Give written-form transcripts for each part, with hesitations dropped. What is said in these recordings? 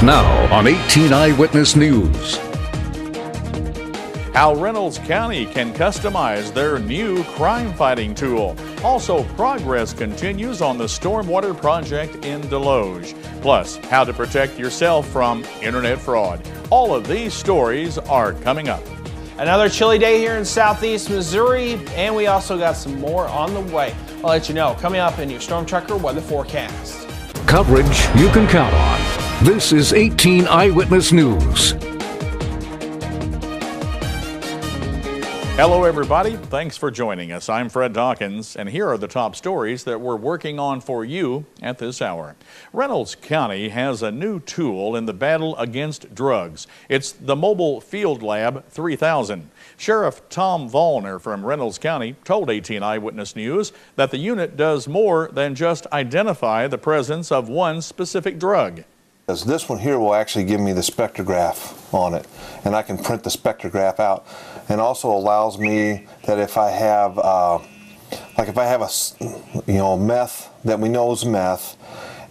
Now on 18 Eyewitness News. How Reynolds County can customize their new crime-fighting tool. Also, progress continues on the stormwater project in Deloge. Plus, how to protect yourself from internet fraud. All of these stories are coming up. Another chilly day here in southeast Missouri, and we also got some more on the way. I'll let you know coming up in your Storm Tracker weather forecast. Coverage you can count on. This is 18 Eyewitness News. Hello everybody, thanks for joining us. I'm Fred Dawkins, and here are the top stories that we're working on for you at this hour. Reynolds County has a new tool in the battle against drugs. It's the Mobile Field Lab 3000. Sheriff Tom Vollner from Reynolds County told 18 Eyewitness News that the unit does more than just identify the presence of one specific drug. This one here will actually give me the spectrograph on it, and I can print the spectrograph out, and also allows me that if I have a meth that we know is meth,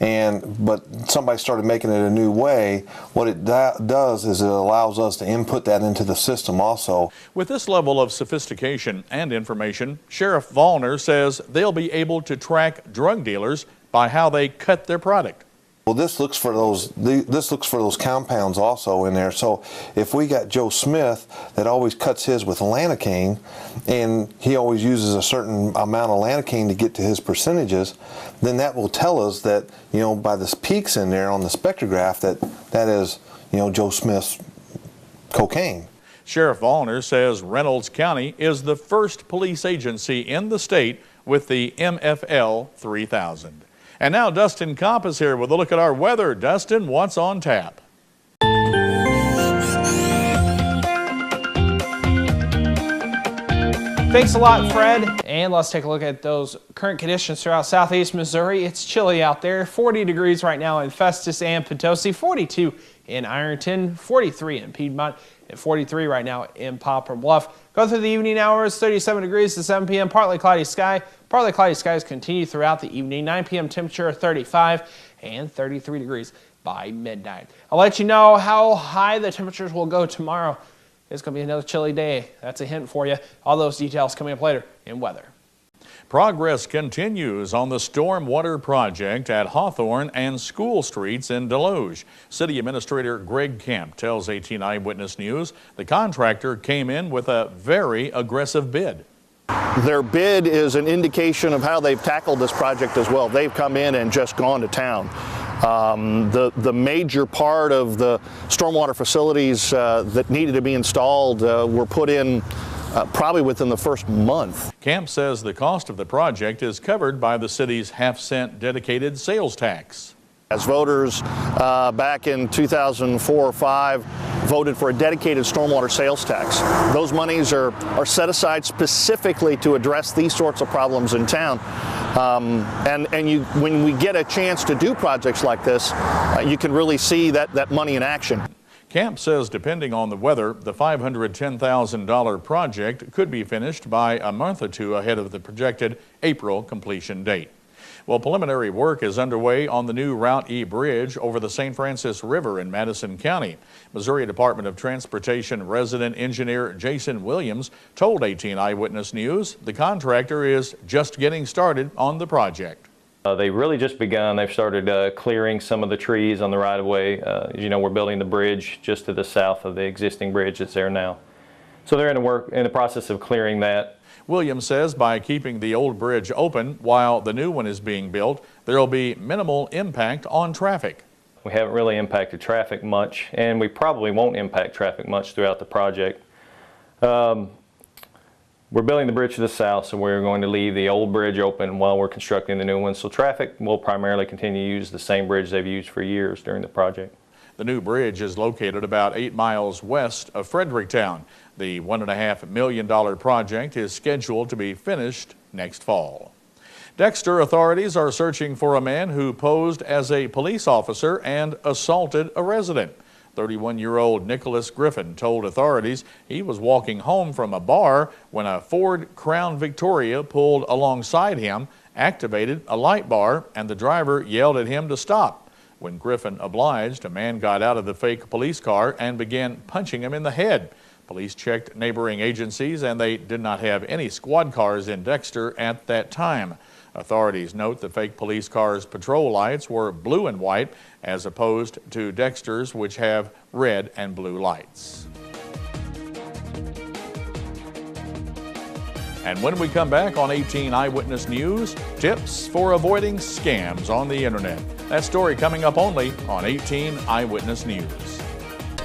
but somebody started making it a new way, what it does is it allows us to input that into the system also. With this level of sophistication and information, Sheriff Vollner says they'll be able to track drug dealers by how they cut their product. Well, this looks for those compounds also in there. So if we got Joe Smith that always cuts his with lanacane, and he always uses a certain amount of lanacane to get to his percentages, then that will tell us that, by the peaks in there on the spectrograph that is, Joe Smith's cocaine. Sheriff Vollner says Reynolds County is the first police agency in the state with the MFL 3000. And now Dustin Kopp is here with a look at our weather. Dustin, what's on tap? Thanks a lot, Fred. And let's take a look at those current conditions throughout southeast Missouri. It's chilly out there. 40 degrees right now in Festus and Potosi, 42 in Ironton, 43 in Piedmont, and 43 right now in Poplar Bluff. Go through the evening hours, 37 degrees to 7 p.m. Partly cloudy sky. Partly cloudy skies continue throughout the evening. 9 p.m. temperature 35 and 33 degrees by midnight. I'll let you know how high the temperatures will go tomorrow. It's going to be another chilly day. That's a hint for you. All those details coming up later in weather. Progress continues on the stormwater project at Hawthorne and School Streets in Deloge. City Administrator Greg Kemp tells 18 Eyewitness News the contractor came in with a very aggressive bid. Their bid is an indication of how they've tackled this project as well. They've come in and just gone to town. The major part of the stormwater facilities that needed to be installed were put in probably within the first month. Camp says the cost of the project is covered by the city's half-cent dedicated sales tax. As voters back in 2004 or 5 voted for a dedicated stormwater sales tax. Those monies are set aside specifically to address these sorts of problems in town. When we get a chance to do projects like this, you can really see that money in action. Camp says depending on the weather, the $510,000 project could be finished by a month or two ahead of the projected April completion date. Well, preliminary work is underway on the new Route E bridge over the St. Francis River in Madison County. Missouri Department of Transportation resident engineer Jason Williams told 18 Eyewitness News the contractor is just getting started on the project. They've really just begun. They've started clearing some of the trees on the right-of-way. As you know, we're building the bridge just to the south of the existing bridge that's there now. So they're in the process of clearing that. Williams says by keeping the old bridge open while the new one is being built, there will be minimal impact on traffic. We haven't really impacted traffic much, and we probably won't impact traffic much throughout the project. We're building the bridge to the south, so we're going to leave the old bridge open while we're constructing the new one. So traffic will primarily continue to use the same bridge they've used for years during the project. The new bridge is located about 8 miles west of Fredericktown. The $1.5 million project is scheduled to be finished next fall. Dexter authorities are searching for a man who posed as a police officer and assaulted a resident. 31-year-old Nicholas Griffin told authorities he was walking home from a bar when a Ford Crown Victoria pulled alongside him, activated a light bar, and the driver yelled at him to stop. When Griffin obliged, a man got out of the fake police car and began punching him in the head. Police checked neighboring agencies and they did not have any squad cars in Dexter at that time. Authorities note the fake police cars' patrol lights were blue and white as opposed to Dexter's, which have red and blue lights. And when we come back on 18 Eyewitness News, tips for avoiding scams on the internet. That story coming up only on 18 Eyewitness News.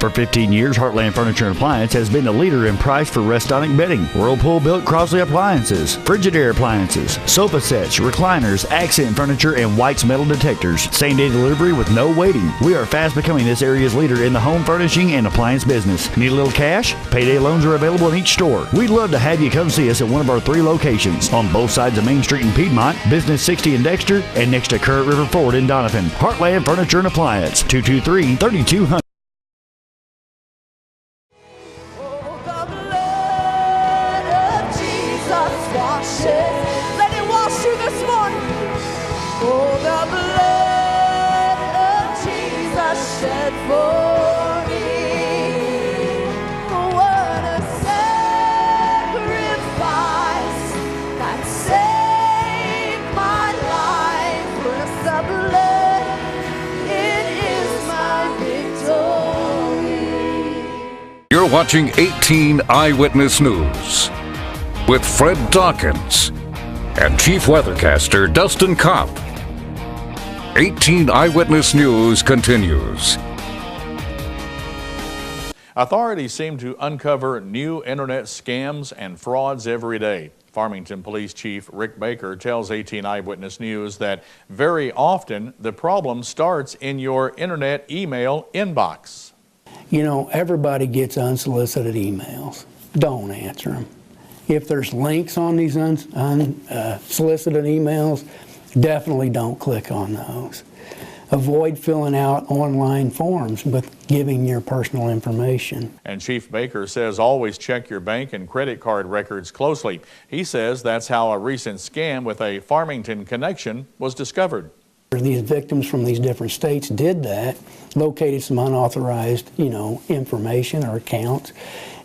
For 15 years, Heartland Furniture and Appliance has been the leader in price for restonic bedding. Whirlpool built Crosley appliances, Frigidaire appliances, sofa sets, recliners, accent furniture, and White's metal detectors. Same-day delivery with no waiting. We are fast becoming this area's leader in the home furnishing and appliance business. Need a little cash? Payday loans are available in each store. We'd love to have you come see us at one of our 3 locations on both sides of Main Street in Piedmont, Business 60 in Dexter, and next to Current River Ford in Donovan. Heartland Furniture and Appliance, 223-3200. Let it wash you this morning. Oh, the blood of Jesus shed for me. What a sacrifice that saved my life. With the blood, it is my victory. You're watching 18 Eyewitness News with Fred Dawkins and Chief Weathercaster Dustin Kopp. 18 Eyewitness News continues. Authorities seem to uncover new internet scams and frauds every day. Farmington Police Chief Rick Baker tells 18 Eyewitness News that very often the problem starts in your internet email inbox. You know, everybody gets unsolicited emails. Don't answer them. If there's links on these unsolicited emails, definitely don't click on those. Avoid filling out online forms with giving your personal information. And Chief Baker says always check your bank and credit card records closely. He says that's how a recent scam with a Farmington connection was discovered. These victims from these different states did that, located some unauthorized, information or accounts,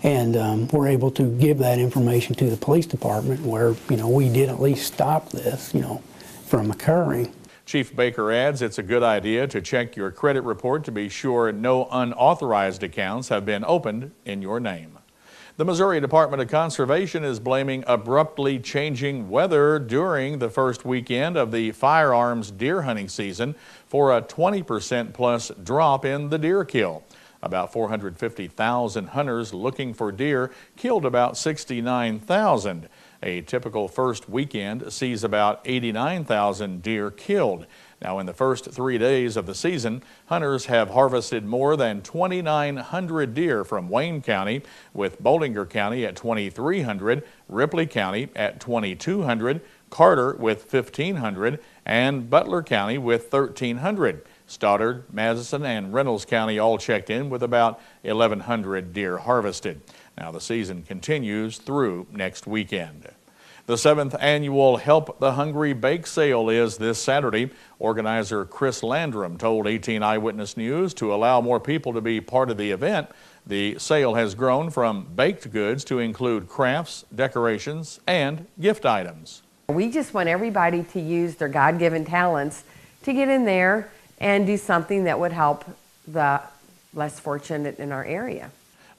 and were able to give that information to the police department where, we did at least stop this, from occurring. Chief Baker adds it's a good idea to check your credit report to be sure no unauthorized accounts have been opened in your name. The Missouri Department of Conservation is blaming abruptly changing weather during the first weekend of the firearms deer hunting season for a 20% plus drop in the deer kill. About 450,000 hunters looking for deer killed about 69,000. A typical first weekend sees about 89,000 deer killed. Now, in the first 3 days of the season, hunters have harvested more than 2,900 deer from Wayne County, with Bollinger County at 2,300, Ripley County at 2,200, Carter with 1,500, and Butler County with 1,300. Stoddard, Madison, and Reynolds County all checked in with about 1,100 deer harvested. Now, the season continues through next weekend. The 7th annual Help the Hungry Bake Sale is this Saturday. Organizer Chris Landrum told 18 Eyewitness News to allow more people to be part of the event. The sale has grown from baked goods to include crafts, decorations, and gift items. We just want everybody to use their God-given talents to get in there and do something that would help the less fortunate in our area.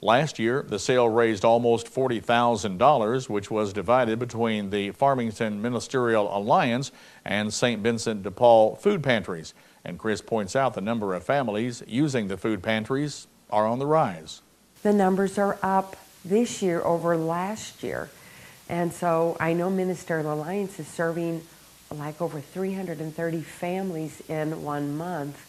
Last year, the sale raised almost $40,000, which was divided between the Farmington Ministerial Alliance and St. Vincent de Paul food pantries. And Chris points out the number of families using the food pantries are on the rise. The numbers are up this year over last year. And so I know Ministerial Alliance is serving like over 330 families in 1 month.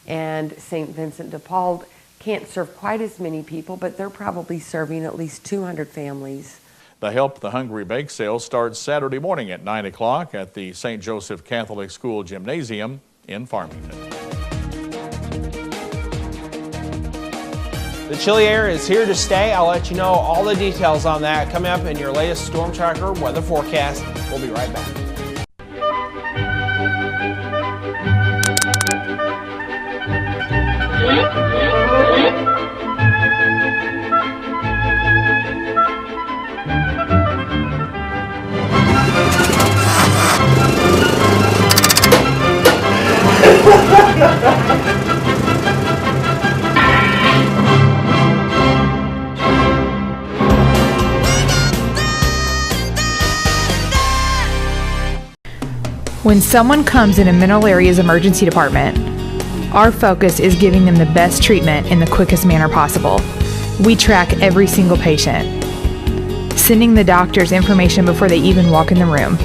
And St. Vincent de Paul can't serve quite as many people, but they're probably serving at least 200 families. The Help the Hungry Bake Sale starts Saturday morning at 9 o'clock at the St. Joseph Catholic School Gymnasium in Farmington. The chilly air is here to stay. I'll let you know all the details on that coming up in your latest Storm Tracker weather forecast. We'll be right back. When someone comes in a Mineral Area's emergency department, our focus is giving them the best treatment in the quickest manner possible. We track every single patient, sending the doctors information before they even walk in the room.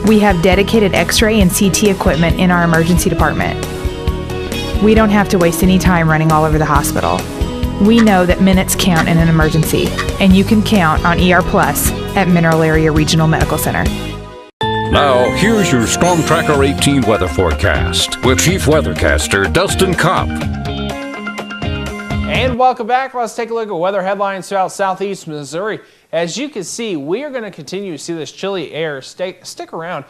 We have dedicated X-ray and CT equipment in our emergency department. We don't have to waste any time running all over the hospital. We know that minutes count in an emergency, and you can count on ER Plus at Mineral Area Regional Medical Center. Now, here's your Storm Tracker 18 weather forecast with Chief Weathercaster Dustin Kopp. And welcome back. Let's take a look at weather headlines throughout southeast Missouri. As you can see, we are going to continue to see this chilly air stick around.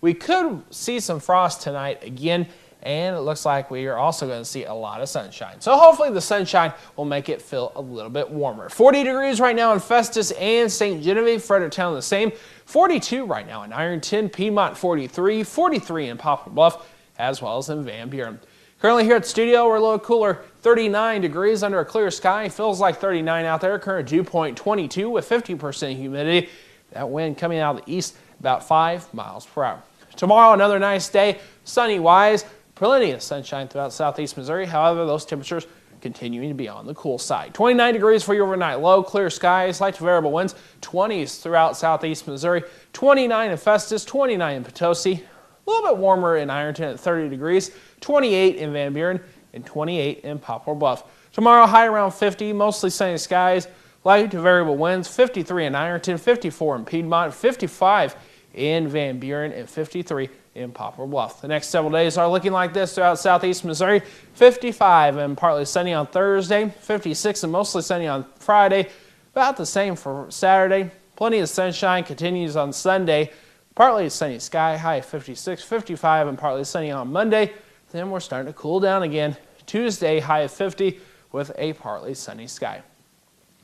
We could see some frost tonight again, and it looks like we are also going to see a lot of sunshine. So hopefully the sunshine will make it feel a little bit warmer. 40 degrees right now in Festus and St. Genevieve, Fredericktown the same. 42 right now in Ironton, Piedmont 43, 43 in Poplar Bluff, as well as in Van Buren. Currently here at the studio, we're a little cooler, 39 degrees under a clear sky. Feels like 39 out there. Current dew point 22 with 50% humidity. That wind coming out of the east about 5 miles per hour. Tomorrow, another nice day, sunny-wise. Plenty of sunshine throughout southeast Missouri. However, those temperatures continuing to be on the cool side. 29 degrees for your overnight low, clear skies, light to variable winds, 20s throughout southeast Missouri, 29 in Festus, 29 in Potosi, a little bit warmer in Ironton at 30 degrees, 28 in Van Buren, and 28 in Poplar Bluff. Tomorrow, high around 50, mostly sunny skies, light to variable winds, 53 in Ironton, 54 in Piedmont, 55 in Van Buren, and 53 in Poplar Bluff. The next several days are looking like this throughout southeast Missouri. 55 and partly sunny on Thursday, 56 and mostly sunny on Friday, about the same for Saturday. Plenty of sunshine continues on Sunday. Partly sunny sky, high 56, 55 and partly sunny on Monday. Then we're starting to cool down again. Tuesday, high of 50 with a partly sunny sky.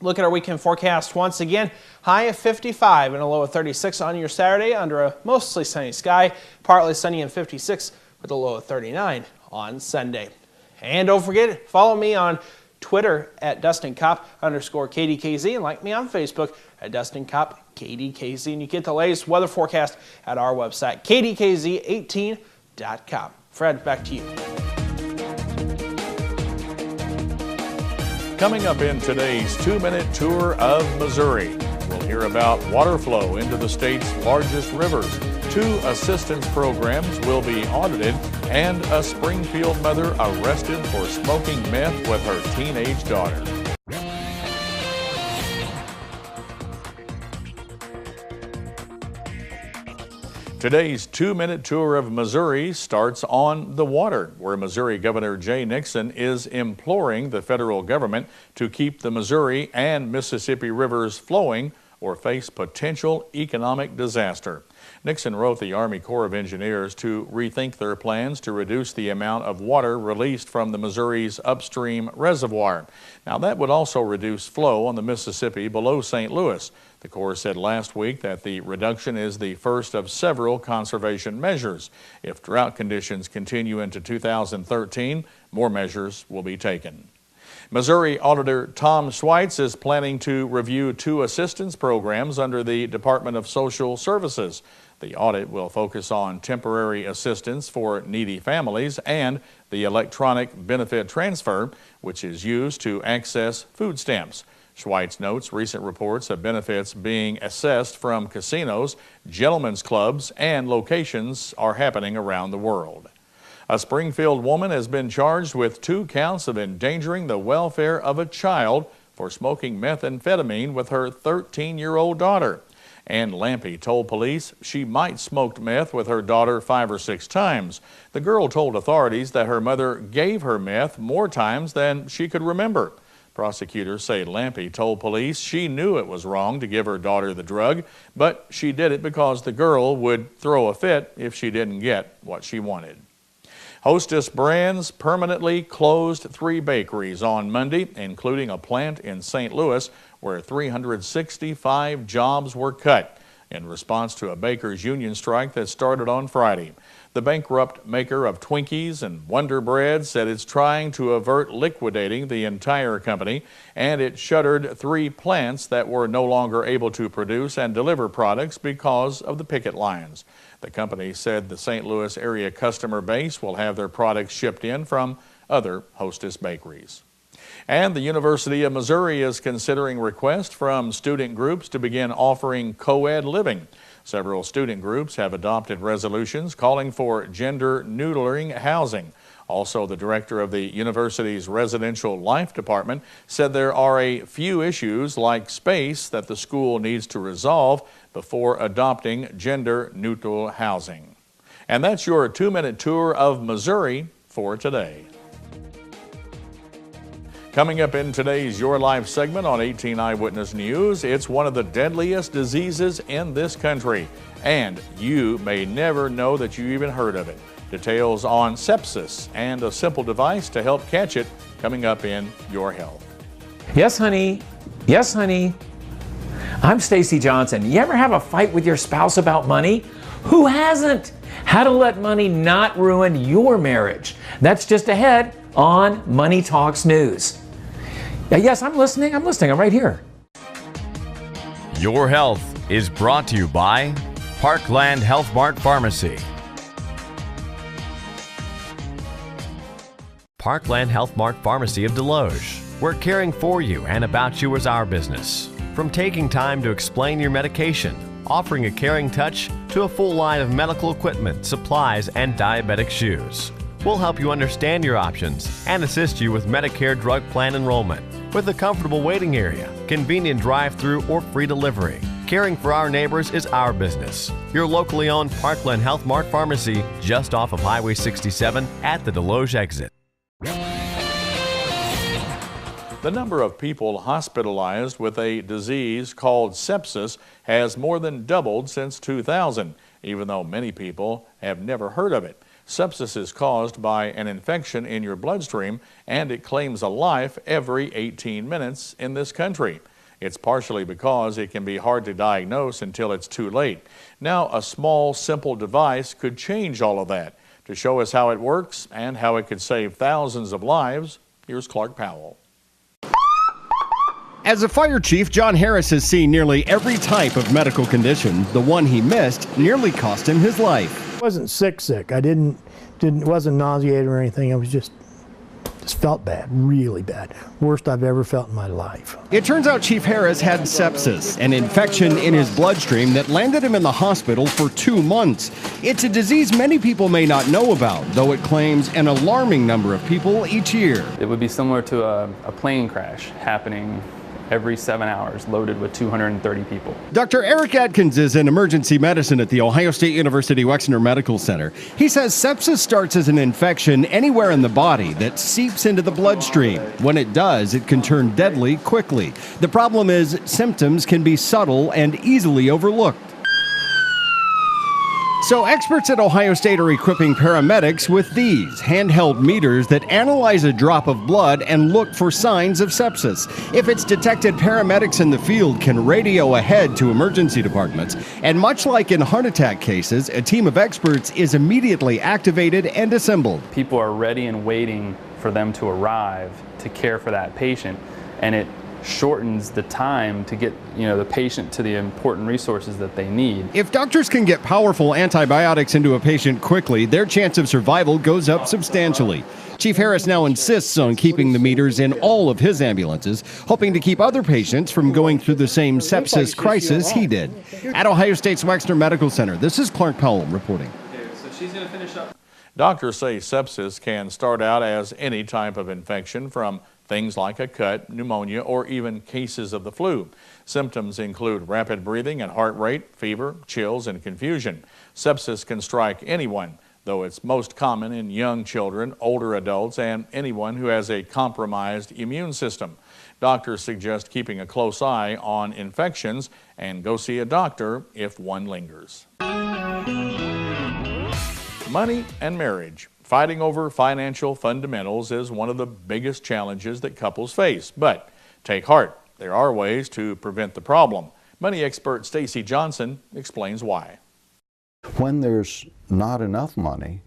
Look at our weekend forecast once again. High of 55 and a low of 36 on your Saturday under a mostly sunny sky. Partly sunny and 56 with a low of 39 on Sunday. And don't forget, follow me on Twitter at DustinKopp_KDKZ and like me on Facebook at DustinKoppKDKZ. And you get the latest weather forecast at our website, KDKZ18.com. Fred, back to you. Coming up in today's 2-minute tour of Missouri, we'll hear about water flow into the state's largest rivers. 2 assistance programs will be audited, and a Springfield mother arrested for smoking meth with her teenage daughter. Today's 2-minute tour of Missouri starts on the water, where Missouri Governor Jay Nixon is imploring the federal government to keep the Missouri and Mississippi rivers flowing or face potential economic disaster. Nixon wrote the Army Corps of Engineers to rethink their plans to reduce the amount of water released from the Missouri's upstream reservoir. Now, that would also reduce flow on the Mississippi below St. Louis. The Corps said last week that the reduction is the first of several conservation measures. If drought conditions continue into 2013, more measures will be taken. Missouri Auditor Tom Schweitz is planning to review 2 assistance programs under the Department of Social Services. The audit will focus on temporary assistance for needy families and the electronic benefit transfer, which is used to access food stamps. Schweitz notes recent reports of benefits being assessed from casinos, gentlemen's clubs, and locations are happening around the world. A Springfield woman has been charged with 2 counts of endangering the welfare of a child for smoking methamphetamine with her 13-year-old daughter. Ann Lampy told police she might smoked meth with her daughter 5 or 6 times. The girl told authorities that her mother gave her meth more times than she could remember. Prosecutors say Lampy told police she knew it was wrong to give her daughter the drug, but she did it because the girl would throw a fit if she didn't get what she wanted. Hostess Brands permanently closed 3 bakeries on Monday, including a plant in St. Louis where 365 jobs were cut in response to a bakers' union strike that started on Friday. The bankrupt maker of Twinkies and Wonder Bread said it's trying to avert liquidating the entire company, and it shuttered 3 plants that were no longer able to produce and deliver products because of the picket lines. The company said the St. Louis area customer base will have their products shipped in from other Hostess bakeries. And the University of Missouri is considering requests from student groups to begin offering co-ed living. Several student groups have adopted resolutions calling for gender-neutering housing. Also, the director of the university's residential life department said there are a few issues like space that the school needs to resolve before adopting gender-neutral housing. And that's your 2-minute tour of Missouri for today. Coming up in today's Your Life segment on 18 Eyewitness News, it's one of the deadliest diseases in this country, and you may never know that you even heard of it. Details on sepsis and a simple device to help catch it coming up in Your Health. Yes, honey. Yes, honey. I'm Stacy Johnson. You ever have a fight with your spouse about money? Who hasn't? How to let money not ruin your marriage. That's just ahead on Money Talks News. Yes, I'm listening. I'm right here. Your Health is brought to you by Parkland Health Mart Pharmacy. Parkland Health Mart Pharmacy of Deloge, where caring for you and about you is our business. From taking time to explain your medication, offering a caring touch, to a full line of medical equipment, supplies, and diabetic shoes. We'll help you understand your options and assist you with Medicare drug plan enrollment. With a comfortable waiting area, convenient drive-through, or free delivery, caring for our neighbors is our business. Your locally owned Parkland Health Mart Pharmacy, just off of Highway 67 at the Deloge exit. The number of people hospitalized with a disease called sepsis has more than doubled since 2000, even though many people have never heard of it. Sepsis is caused by an infection in your bloodstream, and it claims a life every 18 minutes in this country. It's partially because it can be hard to diagnose until it's too late. Now, a small, simple device could change all of that. To show us how it works and how it could save thousands of lives, here's Clark Powell. As a fire chief, John Harris has seen nearly every type of medical condition. The one he missed nearly cost him his life. I wasn't sick. I wasn't nauseated or anything. I was just felt bad, really bad. Worst I've ever felt in my life. It turns out Chief Harris had sepsis, an infection in his bloodstream that landed him in the hospital for 2 months. It's a disease many people may not know about, though it claims an alarming number of people each year. It would be similar to a plane crash happening every 7 hours, loaded with 230 people. Dr. Eric Atkins is in emergency medicine at the Ohio State University Wexner Medical Center. He says sepsis starts as an infection anywhere in the body that seeps into the bloodstream. When it does, it can turn deadly quickly. The problem is symptoms can be subtle and easily overlooked. So experts at Ohio State are equipping paramedics with these handheld meters that analyze a drop of blood and look for signs of sepsis. If it's detected, paramedics in the field can radio ahead to emergency departments. And much like in heart attack cases, a team of experts is immediately activated and assembled. People are ready and waiting for them to arrive to care for that patient, and it shortens the time to get the patient to the important resources that they need. If doctors can get powerful antibiotics into a patient quickly, their chance of survival goes up substantially. Chief Harris now insists on keeping the meters in all of his ambulances, hoping to keep other patients from going through the same sepsis crisis he did. At Ohio State's Wexner Medical Center, this is Clark Powell reporting. So she's going to finish up. Doctors say sepsis can start out as any type of infection, from things like a cut, pneumonia, or even cases of the flu. Symptoms include rapid breathing and heart rate, fever, chills, and confusion. Sepsis can strike anyone, though it's most common in young children, older adults, and anyone who has a compromised immune system. Doctors suggest keeping a close eye on infections and go see a doctor if one lingers. Money and marriage. Fighting over financial fundamentals is one of the biggest challenges that couples face. But take heart, there are ways to prevent the problem. Money expert Stacy Johnson explains why. When there's not enough money,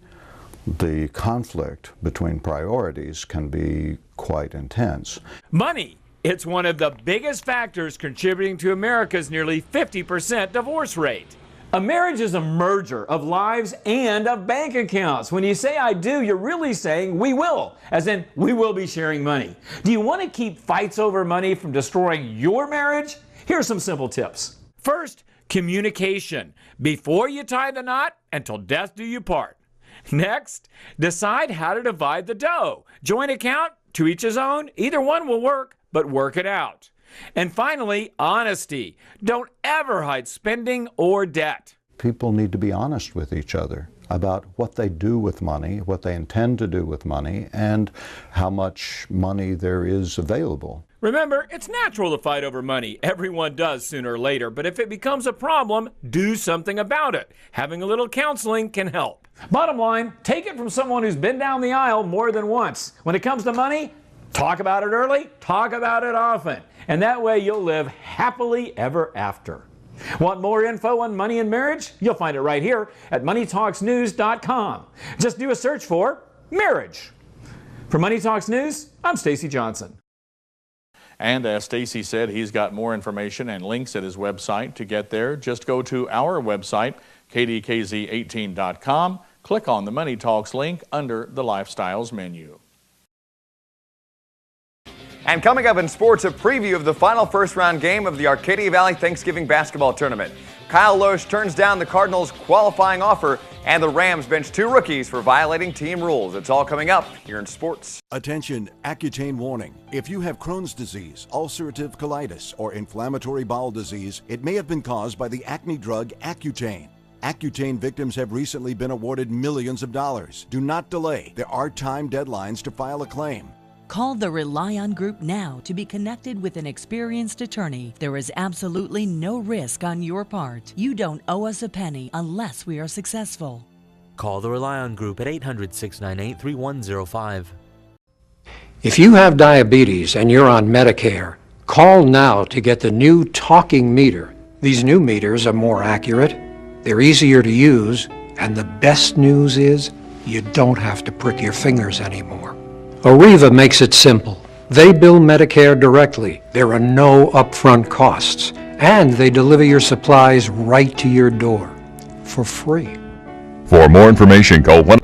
the conflict between priorities can be quite intense. Money. It's one of the biggest factors contributing to America's nearly 50% divorce rate. A marriage is a merger of lives and of bank accounts. When you say I do, you're really saying we will, as in we will be sharing money. Do you want to keep fights over money from destroying your marriage? Here are some simple tips. First, communication. Before you tie the knot, until death do you part. Next, decide how to divide the dough. Joint account, to each his own. Either one will work, but work it out. And finally, honesty. Don't ever hide spending or debt. People need to be honest with each other about what they do with money, what they intend to do with money, and how much money there is available. Remember, it's natural to fight over money. Everyone does sooner or later. But if it becomes a problem, do something about it. Having a little counseling can help. Bottom line, take it from someone who's been down the aisle more than once. When it comes to money, talk about it early, talk about it often. And that way you'll live happily ever after. Want more info on money and marriage? You'll find it right here at moneytalksnews.com. Just do a search for marriage. For Money Talks News, I'm Stacy Johnson. And as Stacy said, he's got more information and links at his website. To get there, just go to our website, KDKZ18.com. Click on the Money Talks link under the Lifestyles menu. And coming up in sports, a preview of the final first-round game of the Arcadia Valley Thanksgiving Basketball Tournament. Kyle Loesch turns down the Cardinals' qualifying offer, and the Rams bench 2 rookies for violating team rules. It's all coming up here in sports. Attention, Accutane warning. If you have Crohn's disease, ulcerative colitis, or inflammatory bowel disease, it may have been caused by the acne drug Accutane. Accutane victims have recently been awarded millions of dollars. Do not delay. There are time deadlines to file a claim. Call the Rely On Group now to be connected with an experienced attorney. There is absolutely no risk on your part. You don't owe us a penny unless we are successful. Call the Rely On Group at 800-698-3105. If you have diabetes and you're on Medicare, call now to get the new talking meter. These new meters are more accurate, they're easier to use, and the best news is you don't have to prick your fingers anymore. Arriva makes it simple. They bill Medicare directly. There are no upfront costs. And they deliver your supplies right to your door for free. For more information, call 1.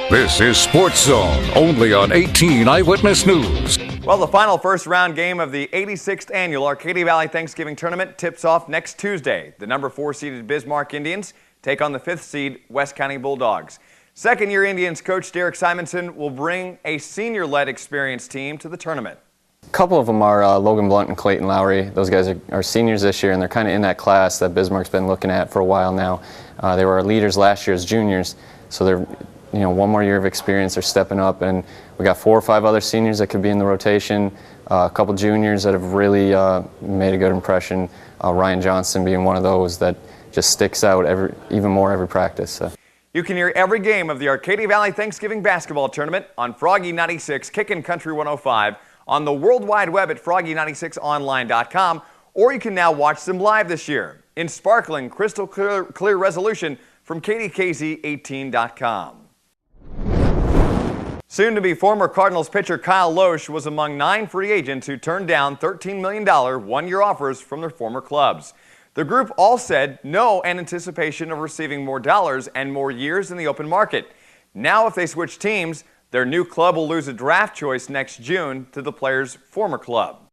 This is Sports Zone, only on 18 Eyewitness News. Well, the final first-round game of the 86th Annual Arcadia Valley Thanksgiving Tournament tips off next Tuesday. The number 4-seeded Bismarck Indians take on the 5th seed West County Bulldogs. Second-year Indians coach Derek Simonson will bring a senior-led experienced team to the tournament. A couple of them are Logan Blunt and Clayton Lowry. Those guys are seniors this year, and they're kind of in that class that Bismarck's been looking at for a while now. They were our leaders last year as juniors, so they're, one more year of experience. They're stepping up, and we got 4 or 5 other seniors that could be in the rotation. A couple juniors that have really made a good impression. Ryan Johnson being one of those that just sticks out even more every practice. So. You can hear every game of the Arcadia Valley Thanksgiving Basketball Tournament on Froggy 96, Kickin' Country 105, on the World Wide Web at froggy96online.com, or you can now watch them live this year in sparkling, crystal clear resolution from KDKZ18.com. Soon to be former Cardinals pitcher Kyle Loesch was among 9 free agents who turned down $13 million one-year offers from their former clubs. The group all said no in anticipation of receiving more dollars and more years in the open market. Now if they switch teams, their new club will lose a draft choice next June to the player's former club.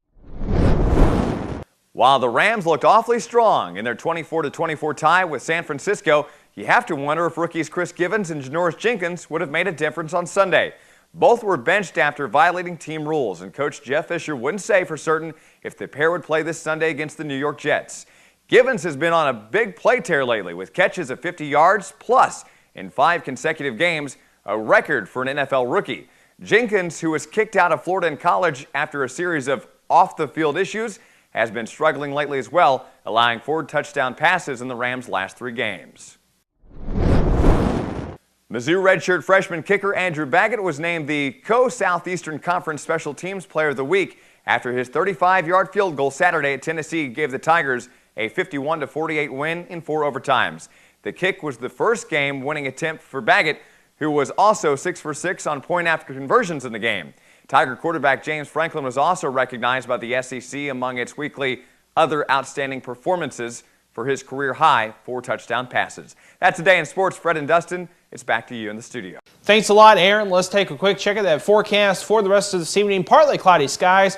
While the Rams looked awfully strong in their 24-24 tie with San Francisco, you have to wonder if rookies Chris Givens and Janoris Jenkins would have made a difference on Sunday. Both were benched after violating team rules, and Coach Jeff Fisher wouldn't say for certain if the pair would play this Sunday against the New York Jets. Givens has been on a big play tear lately with catches of 50 yards plus in 5 consecutive games, a record for an NFL rookie. Jenkins, who was kicked out of Florida in college after a series of off-the-field issues, has been struggling lately as well, allowing 4 touchdown passes in the Rams' last 3 games. Mizzou redshirt freshman kicker Andrew Baggett was named the Co-Southeastern Conference Special Teams Player of the Week after his 35-yard field goal Saturday at Tennessee gave the Tigers a 51-48 win in 4 overtimes. The kick was the first game-winning attempt for Baggett, who was also 6 for 6 on point after conversions in the game. Tiger quarterback James Franklin was also recognized by the SEC among its weekly other outstanding performances for his career-high 4 touchdown passes. That's Today in Sports. Fred and Dustin, it's back to you in the studio. Thanks a lot, Aaron. Let's take a quick check at that forecast for the rest of this evening. Partly cloudy skies.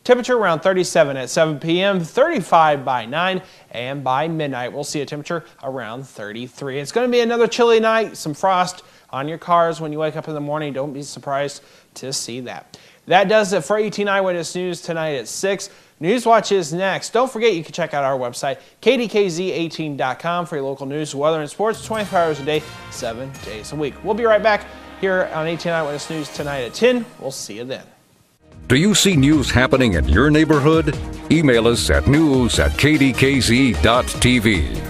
Temperature around 37 at 7 p.m., 35 by 9, and by midnight we'll see a temperature around 33. It's going to be another chilly night, some frost on your cars when you wake up in the morning. Don't be surprised to see that. That does it for 18 Eyewitness News tonight at 6. Newswatch is next. Don't forget you can check out our website, KDKZ18.com, for your local news, weather, and sports 24 hours a day, 7 days a week. We'll be right back here on 18 Eyewitness News tonight at 10. We'll see you then. Do you see news happening in your neighborhood? Email us at news@kdkz.tv.